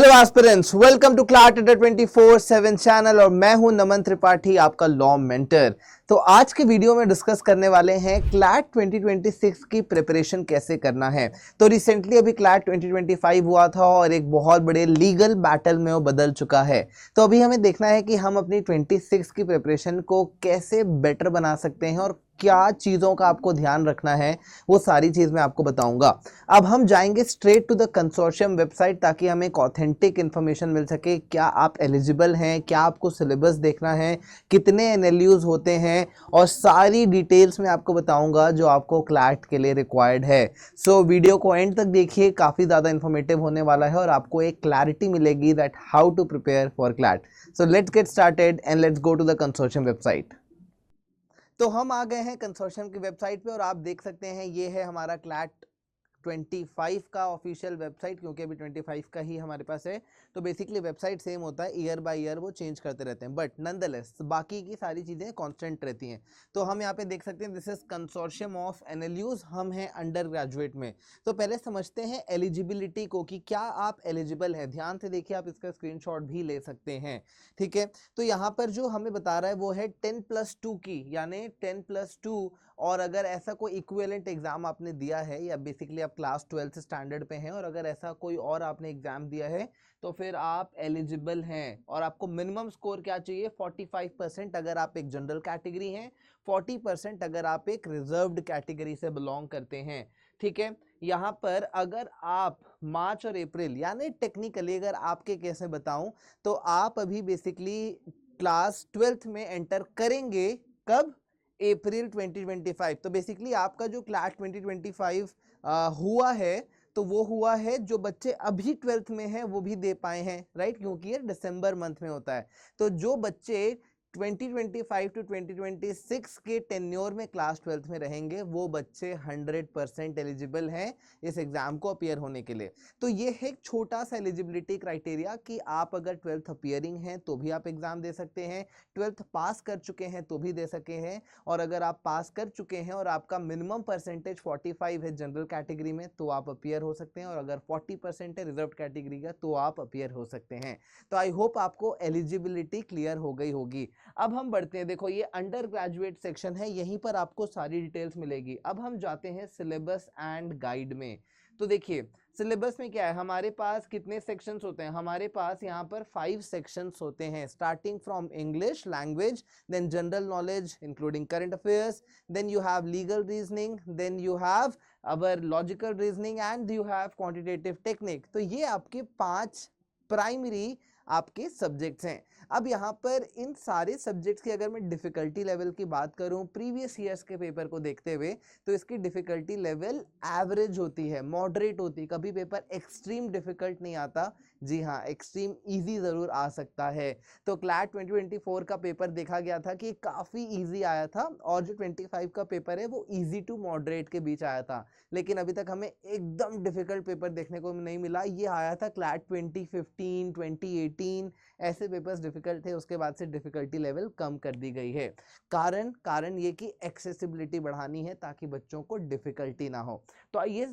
Hello aspirants, welcome to CLAT Adda 24/7 channel और मैं हूं नमन त्रिपाठी, आपका लॉ मेंटर। तो आज के वीडियो में डिस्कस करने वाले हैं क्लैट 2026 की प्रिपरेशन कैसे करना है। तो रिसेंटली अभी क्लैट 2025 हुआ था और एक बहुत बड़े लीगल बैटल में वो बदल चुका है। तो अभी हमें देखना है कि हम अपनी 26 की प्रिपरेशन को कैसे बेटर बना सकते हैं और क्या चीज़ों का आपको ध्यान रखना है, वो सारी चीज़ मैं आपको बताऊंगा। अब हम जाएंगे straight to the consortium website ताकि हमें एक ऑथेंटिक इन्फॉर्मेशन मिल सके। क्या आप एलिजिबल हैं, क्या आपको सिलेबस देखना है, कितने एनएलयूज होते हैं और सारी डिटेल्स मैं आपको बताऊंगा जो आपको क्लैट के लिए रिक्वायर्ड है। सो वीडियो को एंड तक देखिए, काफ़ी ज़्यादा इन्फॉर्मेटिव होने वाला है और आपको एक क्लैरिटी मिलेगी that how to prepare for CLAT. So let's get started and let's go to the consortium website. तो हम आ गए हैं कंसोर्शियम की वेबसाइट पे और आप देख सकते हैं ये है हमारा क्लैट 25 का ऑफिशियल वेबसाइट, क्योंकि अभी 25 का ही हमारे पास है। तो बेसिकली वेबसाइट सेम होता है, ईयर बाय ईयर वो चेंज करते रहते हैं, बट नॉनदलेस बाकी की सारी चीज़ें कांस्टेंट रहती हैं। तो हम यहाँ पे देख सकते हैं this is consortium of NLUs, हम हैं अंडर ग्रेजुएट में। तो पहले समझते हैं एलिजिबिलिटी को कि क्या आप एलिजिबल हैं। ध्यान से देखिए, आप इसका स्क्रीनशॉट भी ले सकते हैं, ठीक है। तो यहाँ पर जो हमें बता रहा है वो है 10+2 की, यानी 10+2। और अगर ऐसा कोई इक्विवेलेंट एग्जाम आपने दिया है या बेसिकली आप क्लास 12 स्टैंडर्ड पे हैं और अगर ऐसा कोई और आपने एग्जाम दिया है तो फिर आप एलिजिबल हैं। और आपको मिनिमम स्कोर क्या चाहिए, 45% अगर आप एक जनरल कैटेगरी हैं, 40% अगर आप एक रिजर्व्ड कैटेगरी से बिलोंग करते हैं, ठीक है। यहाँ पर अगर आप मार्च और अप्रैल, यानी टेक्निकली अगर आपके केस में बताऊं तो आप अभी बेसिकली क्लास 12 में एंटर करेंगे कब, अप्रैल 2025। तो बेसिकली आपका जो क्लैट 2025 हुआ है तो वो हुआ है जो बच्चे अभी 12th में हैं वो भी दे पाए हैं, राइट, क्योंकि ये दिसंबर मंथ में होता है। तो जो बच्चे 2025 टू 2026 के टेन्योर में क्लास 12th में रहेंगे वो बच्चे 100% एलिजिबल हैं इस एग्जाम को अपियर होने के लिए। तो ये है एक छोटा सा एलिजिबिलिटी क्राइटेरिया कि आप अगर 12th अपियरिंग हैं तो भी आप एग्जाम दे सकते हैं, 12th पास कर चुके हैं तो भी दे सके हैं, और अगर आप पास कर चुके हैं और आपका मिनिमम परसेंटेज 45 है जनरल कैटेगरी में तो आप अपियर हो सकते हैं, और अगर 40% है रिजर्व कैटेगरी का तो आप अपियर हो सकते हैं। तो आई होप आपको एलिजिबिलिटी क्लियर हो गई होगी। अब हम बढ़ते हैं, देखो ये अंडर ग्रेजुएट सेक्शन है, यहीं पर आपको सारी डिटेल्स मिलेगी। अब हम जाते हैं सिलेबस एंड गाइड में। तो देखिए सिलेबस में क्या है, हमारे पास कितने सेक्शंस होते हैं, हमारे पास यहाँ पर 5 सेक्शंस होते हैं, starting from English language, then general knowledge including current affairs, then you have legal reasoning, then you have our logical reasoning and you have quantitative technique. तो ये आपके 5 प्राइमरी आपके सब्जेक्ट्स हैं। अब यहाँ पर इन सारे सब्जेक्ट्स की अगर मैं डिफिकल्टी लेवल की बात करूं प्रीवियस ईयर्स के पेपर को देखते हुए तो इसकी डिफिकल्टी लेवल एवरेज होती है, मॉडरेट होती है, कभी पेपर एक्सट्रीम डिफिकल्ट नहीं आता। जी हाँ, एक्सट्रीम इजी जरूर आ सकता है। तो क्लैट 2024 का पेपर देखा गया था कि काफी इजी आया था और जो 25 का पेपर है वो इजी टू मॉडरेट के बीच आया था, लेकिन अभी तक हमें एकदम डिफिकल्ट पेपर देखने को नहीं मिला। ये आया था क्लैट 2015 2018, ऐसे पेपर्स डिफिकल्ट थे, उसके बाद से डिफिकल्टी लेवल कम कर दी गई है। कारण ये कि एक्सेसिबिलिटी बढ़ानी है ताकि बच्चों को डिफिकल्टी ना हो। तो ये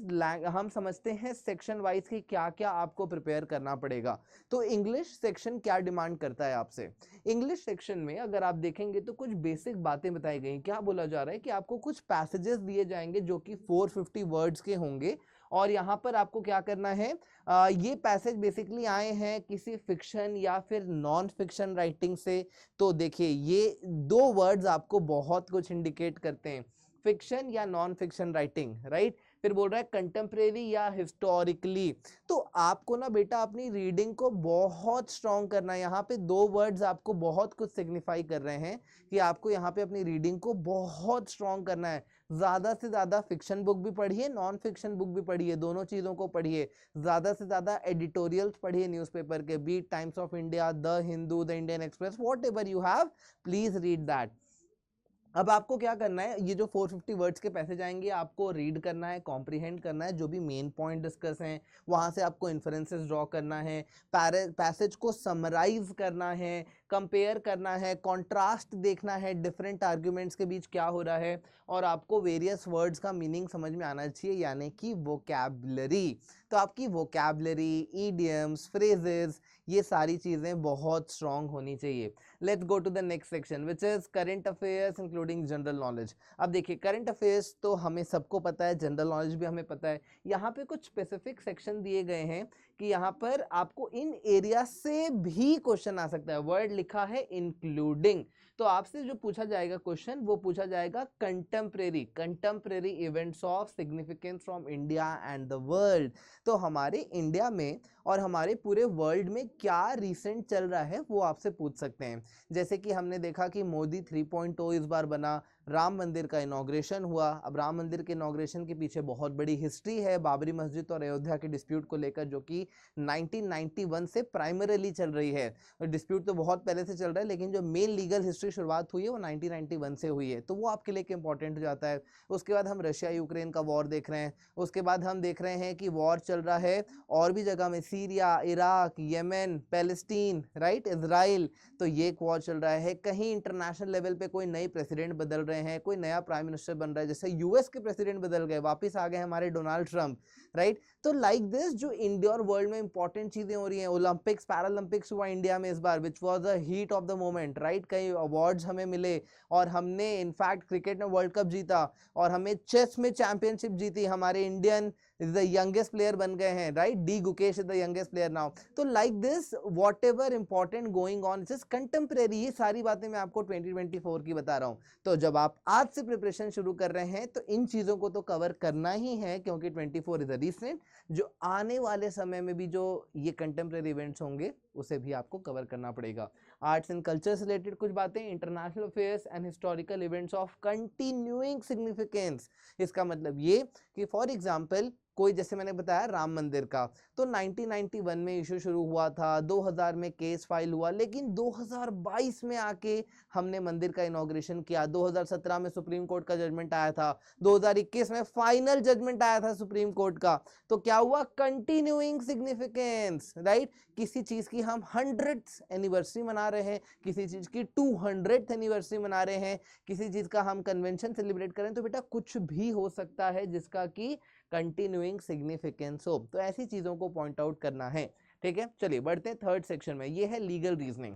हम समझते हैं सेक्शन वाइज कि क्या क्या आपको प्रिपेयर करना पड़ेगा। तो इंग्लिश सेक्शन क्या डिमांड करता है आपसे, इंग्लिश सेक्शन में अगर आप देखेंगे तो कुछ बेसिक बातें बताई गई। क्या बोला जा रहा है कि आपको कुछ पैसेजेस दिए जाएंगे जो कि 450 वर्ड्स के होंगे और यहाँ पर आपको क्या करना है, ये पैसेज बेसिकली आए हैं किसी फिक्शन या फिर नॉन फिक्शन राइटिंग से। तो देखिए ये 2 वर्ड्स आपको बहुत कुछ इंडिकेट करते हैं, फिक्शन या नॉन फिक्शन राइटिंग, राइट। फिर बोल रहा है कंटेम्प्रेरी या हिस्टोरिकली। तो आपको ना बेटा अपनी रीडिंग को बहुत स्ट्रॉन्ग करना है। यहाँ पे 2 वर्ड्स आपको बहुत कुछ सिग्निफाई कर रहे हैं कि आपको यहाँ पे अपनी रीडिंग को बहुत स्ट्रॉन्ग करना है। ज्यादा से ज्यादा फिक्शन बुक भी पढ़िए, नॉन फिक्शन बुक भी पढ़िए, दोनों चीजों को पढ़िए। ज्यादा से ज्यादा एडिटोरियल्स पढ़िए न्यूज़पेपर के, be it, Times of India, the Hindu, the Indian Express, whatever you have, please read that. अब आपको क्या करना है, ये जो 450 वर्ड्स के पैसेज आएंगे आपको रीड करना है, कॉम्प्रिहेंड करना है, जो भी मेन पॉइंट डिस्कस हैं वहां से आपको इन्फरेंसेस ड्रॉ करना है, पैसेज को समराइज करना है, कंपेयर करना है, कॉन्ट्रास्ट देखना है डिफरेंट आर्ग्यूमेंट्स के बीच क्या हो रहा है, और आपको वेरियस वर्ड्स का मीनिंग समझ में आना चाहिए, यानी कि वोकैबुलरी। तो आपकी वोकैबुलरी, इडियम्स, फ्रेजेस, ये सारी चीज़ें बहुत स्ट्रांग होनी चाहिए। Let's go to the next section which is current affairs including general knowledge. अब देखिए, करंट अफेयर्स तो हमें सबको पता है, जनरल नॉलेज भी हमें पता है। यहाँ पे कुछ स्पेसिफिक सेक्शन दिए गए हैं कि यहाँ पर आपको इन एरिया से भी क्वेश्चन आ सकता है। वर्ड लिखा है इंक्लूडिंग, तो आपसे जो पूछा जाएगा क्वेश्चन वो पूछा जाएगा contemporary events of significance from India and the world. तो हमारे इंडिया में और हमारे पूरे वर्ल्ड में क्या रिसेंट चल रहा है वो आपसे पूछ सकते हैं। जैसे कि हमने देखा कि मोदी 3.0 इस बार बना, राम मंदिर का इनॉग्रेशन हुआ। अब राम मंदिर के इनॉग्रेशन के पीछे बहुत बड़ी हिस्ट्री है, बाबरी मस्जिद और अयोध्या के डिस्प्यूट को लेकर, जो कि 1991 से प्राइमरीली चल रही है। डिस्प्यूट तो बहुत पहले से चल रहा है, लेकिन जो मेन लीगल हिस्ट्री शुरुआत हुई है वो 1991 से हुई है, तो वो आपके लिए इंपॉर्टेंट हो जाता है। उसके बाद हम रशिया यूक्रेन का वॉर देख रहे हैं। उसके बाद हम देख रहे हैं कि वॉर चल रहा है और भी जगह में, Syria, Iraq, Yemen, Palestine, right, Israel, तो ये एक वॉर चल रहा है। कहीं इंटरनेशनल लेवल पे कोई नई प्रेसिडेंट बदल रहे हैं, कोई नया प्राइम मिनिस्टर बन रहा है, जैसे यूएस के प्रेसिडेंट बदल गए, वापस आ गए हमारे डोनाल्ड ट्रंप, राइट। तो लाइक दिस जो इंडिया और वर्ल्ड में इंपॉर्टेंट चीजें हो रही हैं, ओलंपिक्स, पैरालंपिक्स हुआ इंडिया में इस बार, which was the heat of the moment, right. कई अवार्ड्स हमें मिले और हमने इनफैक्ट क्रिकेट में वर्ल्ड कप जीता और हमें चेस में चैंपियनशिप जीती। हमारे Indian is the youngest player बन गए हैं, right. D Gukesh is the youngest player now. तो like this what ever important going on is contemporary, ये सारी बातें मैं आपको 2024 की बता रहा हूं। तो जब आप आज से प्रिपरेशन शुरू कर रहे हैं तो इन चीजों को तो कवर करना ही है, क्योंकि 24 इज अ रीसेंट, जो आने वाले समय में भी जो ये कंटेम्परेरी इवेंट्स होंगे उसे भी आपको कवर करना पड़ेगा। आर्ट्स एंड कल्चर से रिलेटेड कुछ बातें, international affairs and historical events of continuing significance. इसका मतलब ये कि फॉर एग्जांपल कोई, जैसे मैंने बताया राम मंदिर का, तो 1991 में इशू शुरू हुआ था, 2000 में केस फाइल हुआ, लेकिन 2022 में आके हमने मंदिर का इनॉग्रेशन किया। 2017 में सुप्रीम कोर्ट का जजमेंट आया था, 2021 में फाइनल जजमेंट आया था सुप्रीम कोर्ट का। तो क्या हुआ? Continuing significance, right. किसी चीज की हम 100th एनिवर्सरी मना रहे हैं, किसी चीज की 200th एनिवर्सरी मना रहे हैं, किसी चीज का हम कन्वेंशन सेलिब्रेट करें, तो बेटा कुछ भी हो सकता है जिसका कि कंटिन्यूइंग सिग्निफिकेंस हो। तो ऐसी चीजों को पॉइंट आउट करना है, ठीक है। चलिए बढ़ते हैं थर्ड सेक्शन में, ये है legal reasoning.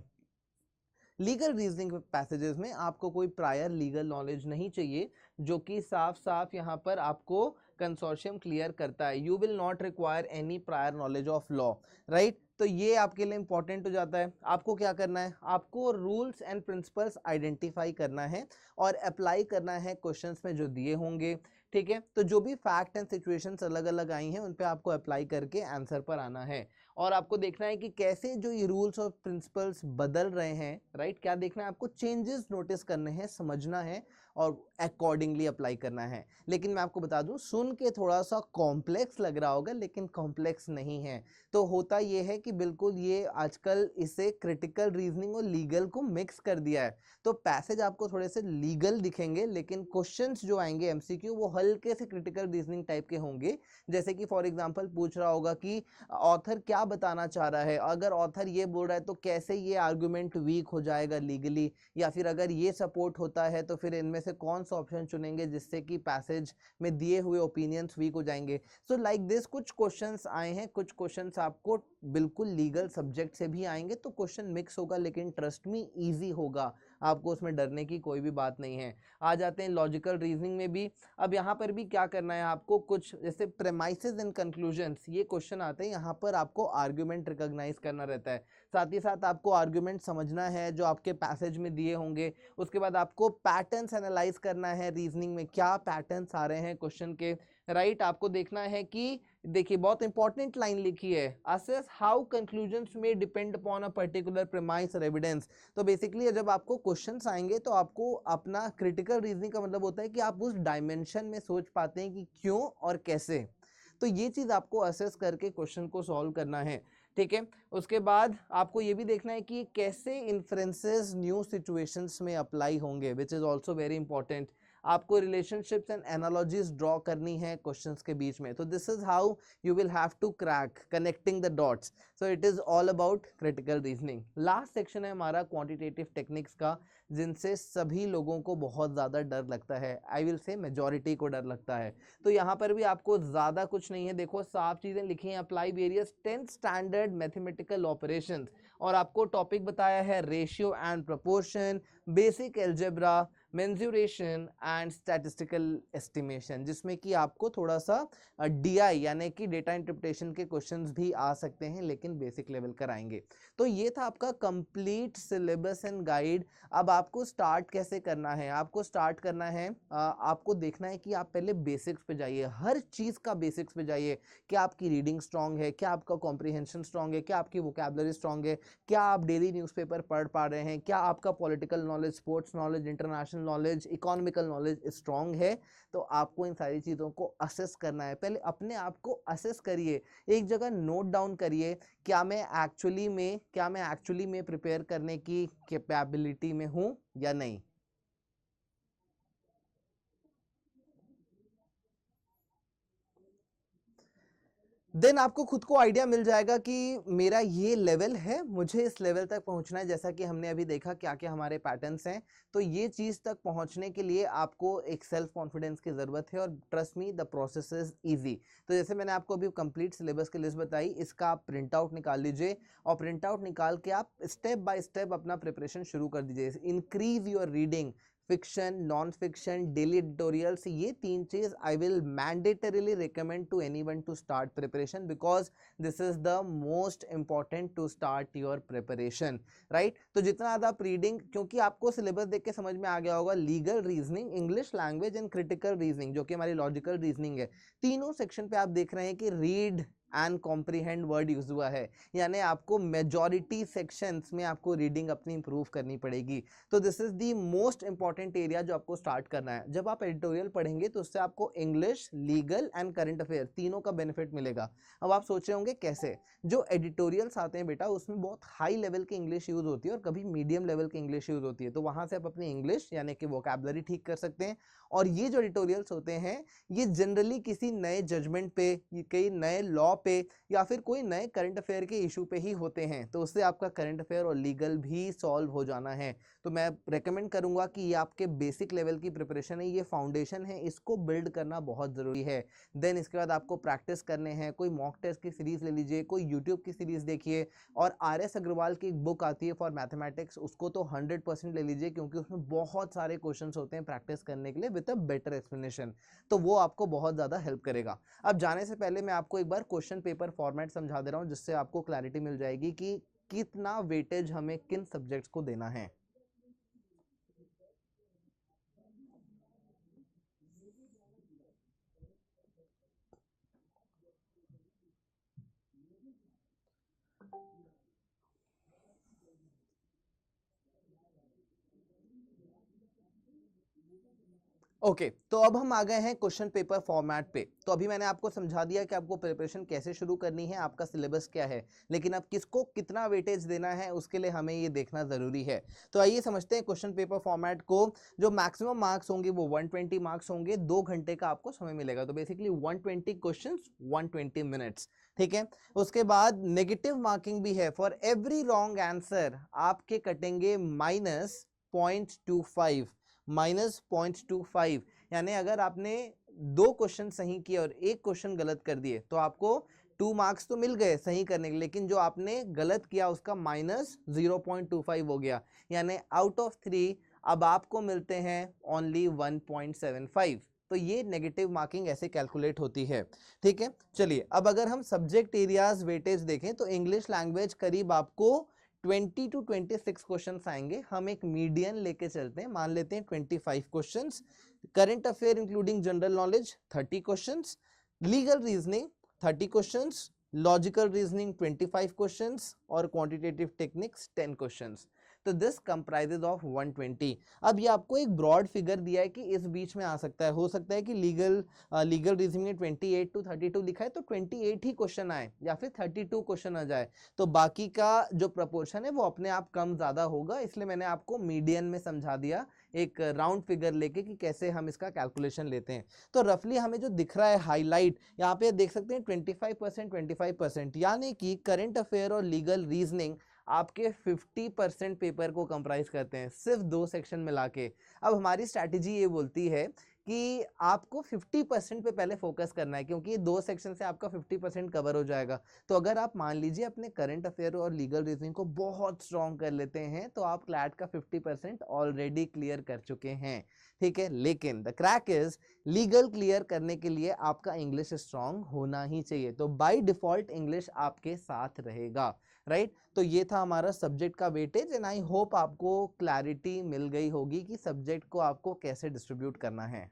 Legal reasoning passages में आपको कोई प्रायर लीगल नॉलेज नहीं चाहिए, जो कि साफ साफ यहाँ पर आपको कंसोर्शियम क्लियर करता है। You will not require any prior knowledge of law, right. तो ये आपके लिए इंपॉर्टेंट हो जाता है। आपको क्या करना है? आपको रूल्स एंड प्रिंसिपल्स आइडेंटिफाई करना है और अप्लाई करना है क्वेश्चंस में जो दिए होंगे, ठीक है। तो जो भी फैक्ट एंड सिचुएशंस अलग अलग आई हैं उन पे आपको अप्लाई करके आंसर पर आना है, और आपको देखना है कि कैसे जो ये रूल्स और प्रिंसिपल्स बदल रहे हैं, राइट। क्या देखना है? आपको चेंजेस नोटिस करने हैं, समझना है और अकॉर्डिंगली अप्लाई करना है। लेकिन मैं आपको बता दूं, सुन के थोड़ा सा कॉम्प्लेक्स लग रहा होगा, लेकिन कॉम्प्लेक्स नहीं है। तो होता ये है कि बिल्कुल ये आजकल इसे क्रिटिकल रीजनिंग और लीगल को मिक्स कर दिया है। तो पैसेज आपको थोड़े से लीगल दिखेंगे, लेकिन क्वेश्चंस जो आएंगे एमसीक्यू वो हल्के से क्रिटिकल रीजनिंग टाइप के होंगे। जैसे कि फॉर एग्जांपल पूछ रहा होगा कि ऑथर क्या बताना चाह रहा है, अगर ऑथर ये बोल रहा है तो कैसे ये आर्गुमेंट वीक हो जाएगा लीगली, या फिर अगर ये सपोर्ट होता है तो फिर इनमें से कौन सा ऑप्शन चुनेंगे जिससे कि पैसेज में दिए हुए ओपिनियंस वीक हो जाएंगे। सो लाइक दिस कुछ क्वेश्चंस आए हैं, कुछ क्वेश्चंस आपको बिल्कुल लीगल सब्जेक्ट से भी आएंगे, तो क्वेश्चन मिक्स होगा, लेकिन ट्रस्ट मी इजी होगा, आपको उसमें डरने की कोई भी बात नहीं है। आ जाते हैं लॉजिकल रीजनिंग में भी। अब यहाँ पर भी क्या करना है आपको, कुछ जैसे प्रेमाइसेस एंड कंक्लूजन्स ये क्वेश्चन आते हैं, यहाँ पर आपको आर्ग्यूमेंट रिकॉग्नाइज करना रहता है। साथ ही साथ आपको आर्ग्यूमेंट समझना है जो आपके पैसेज में दिए होंगे। उसके बाद आपको पैटर्न्स एनालाइज करना है, रीजनिंग में क्या पैटर्न्स आ रहे हैं क्वेश्चन के, राइट। आपको देखना है कि देखिए बहुत इंपॉर्टेंट लाइन लिखी है, असेस हाउ कंक्लूजन्स में depend upon a particular premise और एविडेंस। तो बेसिकली जब आपको क्वेश्चंस आएंगे तो आपको अपना क्रिटिकल रीजनिंग का मतलब होता है कि आप उस डायमेंशन में सोच पाते हैं कि क्यों और कैसे। तो ये चीज आपको असेस करके क्वेश्चन को सॉल्व करना है, ठीक है। उसके बाद आपको ये भी देखना है कि कैसे इन्फ्रेंसेस न्यू सिचुएशंस में अप्लाई होंगे, which is also very important. आपको रिलेशनशिप्स एंड एनालॉजीज ड्रॉ करनी है क्वेश्चंस के बीच में। तो this is how you will have to crack connecting the dots. So it is all about critical reasoning. Last section है हमारा क्वांटिटेटिव टेक्निक्स का, जिनसे सभी लोगों को बहुत ज़्यादा डर लगता है, आई विल से मेजॉरिटी को डर लगता है। तो यहाँ पर भी आपको ज़्यादा कुछ नहीं है, देखो साफ चीज़ें लिखी हैं, apply various 10th standard mathematical operations, और आपको टॉपिक बताया है ratio and proportion, basic algebra, mensuration and statistical estimation, जिसमें कि आपको थोड़ा सा डीआई यानी कि डेटा इंटरप्रिटेशन के क्वेश्चंस भी आ सकते हैं, लेकिन बेसिक लेवल कराएंगे। तो ये था आपका कंप्लीट सिलेबस एंड गाइड। अब आपको स्टार्ट कैसे करना है, आपको स्टार्ट करना है, आपको देखना है कि आप पहले बेसिक्स पे जाइए, हर चीज़ का बेसिक्स पे जाइए। क्या आपकी रीडिंग स्ट्रांग है, क्या आपका कॉम्प्रिहेंशन स्ट्रांग है, क्या आपकी वोकैबुलरी स्ट्रांग है, क्या आप डेली न्यूज़पेपर पढ़ पा रहे हैं, क्या आपका political knowledge, sports knowledge, international knowledge, economical knowledge strong है। तो आपको इन सारी चीज़ों को असेस करना है, पहले अपने आप को असेस करिए, एक जगह नोट डाउन करिए, क्या मैं एक्चुअली में प्रिपेयर करने की कैपेबिलिटी में हूं या नहीं। देन आपको खुद को आइडिया मिल जाएगा कि मेरा ये लेवल है, मुझे इस लेवल तक पहुंचना है। जैसा कि हमने अभी देखा क्या क्या हमारे पैटर्न्स हैं, तो ये चीज़ तक पहुंचने के लिए आपको एक सेल्फ कॉन्फिडेंस की ज़रूरत है, और trust me the process is easy. तो जैसे मैंने आपको अभी कंप्लीट सिलेबस की लिस्ट बताई, इसका आप प्रिंट आउट निकाल लीजिए, और प्रिंट आउट निकाल के आप स्टेप बाय स्टेप अपना प्रिपरेशन शुरू कर दीजिए। Increase your reading, fiction, non fiction, daily editorials, ये तीन चीज I will mandatorily recommend to anyone to start preparation, because this is the most important to start your preparation, right. तो जितना ज़्यादा आप रीडिंग, क्योंकि आपको सिलेबस देख के समझ में आ गया होगा, legal reasoning, English language and critical reasoning, जो कि हमारी लॉजिकल रीजनिंग है, तीनों सेक्शन पे आप देख रहे हैं कि read and comprehend word use हुआ है, यानी आपको मेजॉरिटी सेक्शंस में आपको रीडिंग अपनी इंप्रूव करनी पड़ेगी। तो this is the most important area जो आपको स्टार्ट करना है। जब आप एडिटोरियल पढ़ेंगे तो उससे आपको English, legal and current affair तीनों का बेनिफिट मिलेगा। अब आप सोच रहे होंगे कैसे, जो एडिटोरियल्स आते हैं बेटा, उसमें बहुत हाई लेवल की इंग्लिश यूज होती है और कभी मीडियम लेवल की इंग्लिश यूज होती है, तो वहां से आप अपनी इंग्लिश यानी कि वोकैबुलरी ठीक कर सकते हैं। और ये जो एडिटोरियल्स होते हैं, ये जनरली किसी नए जजमेंट पे, कई नए लॉ पे, या फिर कोई नए करंट अफेयर के इशू पे ही होते हैं, तो उससे आपका करंट अफेयर और लीगल भी सॉल्व हो जाना है। तो मैं रेकमेंड करूंगा कि ये आपके बेसिक लेवल की प्रिपरेशन है, ये फाउंडेशन है, इसको बिल्ड करना बहुत ज़रूरी है। देन इसके बाद आपको प्रैक्टिस करने हैं, कोई मॉक टेस्ट की सीरीज ले लीजिए, कोई यूट्यूब की सीरीज देखिए, और RS अग्रवाल की एक बुक आती है फॉर मैथमेटिक्स, उसको तो 100% ले लीजिए, क्योंकि उसमें बहुत सारे क्वेश्चन होते हैं प्रैक्टिस करने के लिए विद अ बेटर एक्सप्लेनेशन, तो वो आपको बहुत ज़्यादा हेल्प करेगा। अब जाने से पहले मैं आपको एक बार क्वेश्चन पेपर फॉर्मेट समझा दे रहा हूं, जिससे आपको क्लैरिटी मिल जाएगी कि कितना वेटेज हमें किन सब्जेक्ट्स को देना है। ओके तो अब हम आ गए हैं क्वेश्चन पेपर फॉर्मेट पे। तो अभी मैंने आपको समझा दिया कि आपको प्रिपरेशन कैसे शुरू करनी है, आपका सिलेबस क्या है, लेकिन अब किसको कितना वेटेज देना है उसके लिए हमें ये देखना जरूरी है। तो आइए समझते हैं क्वेश्चन पेपर फॉर्मेट को। जो मैक्सिमम मार्क्स होंगे वो 120 मार्क्स होंगे, 2 घंटे का आपको समय मिलेगा। तो बेसिकली 120 क्वेश्चन 120 मिनट्स, ठीक है। उसके बाद नेगेटिव मार्किंग भी है, फॉर एवरी रॉन्ग आंसर आपके कटेंगे -0.25, यानी अगर आपने 2 क्वेश्चन सही किए और 1 क्वेश्चन गलत कर दिए तो आपको 2 मार्क्स तो मिल गए सही करने के, लेकिन जो आपने गलत किया उसका -0.25 हो गया, यानी आउट ऑफ 3 अब आपको मिलते हैं ओनली 1.75। तो ये नेगेटिव मार्किंग ऐसे कैलकुलेट होती है, ठीक है। चलिए अब अगर हम सब्जेक्ट एरियाज वेटेज देखें तो इंग्लिश लैंग्वेज करीब आपको 20 to 26 क्वेश्चंस आएंगे। हम एक मीडियन लेके चलते हैं, मान लेते हैं 25 questions. Current affair including general knowledge 30 questions, legal reasoning 30 questions, logical reasoning 25 questions, और क्वांटिटेटिव टेक्निक्स 10 क्वेश्चंस। तो दिस कंप्राइजेज ऑफ 120। अब ये आपको एक ब्रॉड फिगर दिया है कि इस बीच में आ सकता है, हो सकता है कि लीगल रीजनिंग में 28 to 32 लिखा है तो 28 ही क्वेश्चन आए या फिर 32 क्वेश्चन आ जाए, तो बाकी का जो प्रपोर्शन है वो अपने आप कम ज्यादा होगा। इसलिए मैंने आपको मीडियन में समझा दिया एक राउंड फिगर लेके कि कैसे हम इसका कैलकुलेशन लेते हैं। तो रफली हमें जो दिख रहा है हाईलाइट यहाँ पे देख सकते हैं 25%, 25%, यानी कि करंट अफेयर और लीगल रीजनिंग आपके 50% पेपर को कंप्राइज करते हैं, सिर्फ 2 सेक्शन मिला के। अब हमारी स्ट्रैटेजी ये बोलती है कि आपको 50% पे पहले फोकस करना है, क्योंकि ये 2 सेक्शन से आपका 50% कवर हो जाएगा। तो अगर आप मान लीजिए अपने करंट अफेयर और लीगल रीजनिंग को बहुत स्ट्रॉन्ग कर लेते हैं तो आप क्लैट का 50% ऑलरेडी क्लियर कर चुके हैं, ठीक है। लेकिन the crack is, legal clear करने के लिए आपका इंग्लिश स्ट्रॉन्ग होना ही चाहिए, तो बाय डिफॉल्ट इंग्लिश आपके साथ रहेगा, राइट। तो ये था हमारा सब्जेक्ट का वेटेज एंड आई होप आपको क्लैरिटी मिल गई होगी कि सब्जेक्ट को आपको कैसे डिस्ट्रीब्यूट करना है।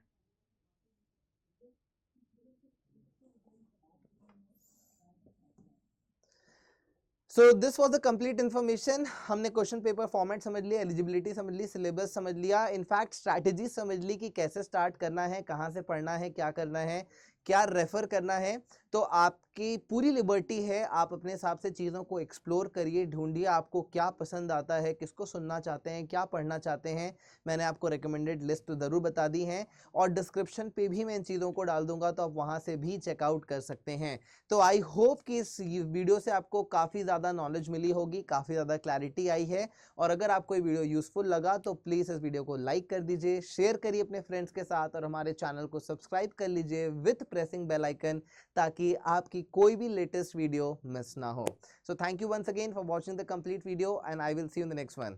So this was the complete information. हमने क्वेश्चन पेपर फॉर्मेट समझ लिया, एलिजिबिलिटी समझ ली, सिलेबस समझ लिया, इनफैक्ट स्ट्रैटेजी समझ ली कि कैसे स्टार्ट करना है, कहाँ से पढ़ना है, क्या करना है, क्या रेफर करना है। तो आपकी पूरी लिबर्टी है, आप अपने हिसाब से चीज़ों को एक्सप्लोर करिए, ढूंढिए आपको क्या पसंद आता है, किसको सुनना चाहते हैं, क्या पढ़ना चाहते हैं। मैंने आपको रिकमेंडेड लिस्ट ज़रूर बता दी है और डिस्क्रिप्शन पे भी मैं इन चीज़ों को डाल दूंगा, तो आप वहाँ से भी चेकआउट कर सकते हैं। तो आई होप कि इस वीडियो से आपको काफ़ी ज़्यादा नॉलेज मिली होगी, काफ़ी ज़्यादा क्लैरिटी आई है। और अगर आपको ये वीडियो यूजफुल लगा तो प्लीज़ इस वीडियो को लाइक कर दीजिए, शेयर करिए अपने फ्रेंड्स के साथ और हमारे चैनल को सब्सक्राइब कर लीजिए विथ प्रेसिंग बेल आइकन, ताकि आपकी कोई भी लेटेस्ट वीडियो मिस ना हो। So thank you once again for watching the complete video and I will see you in the next one.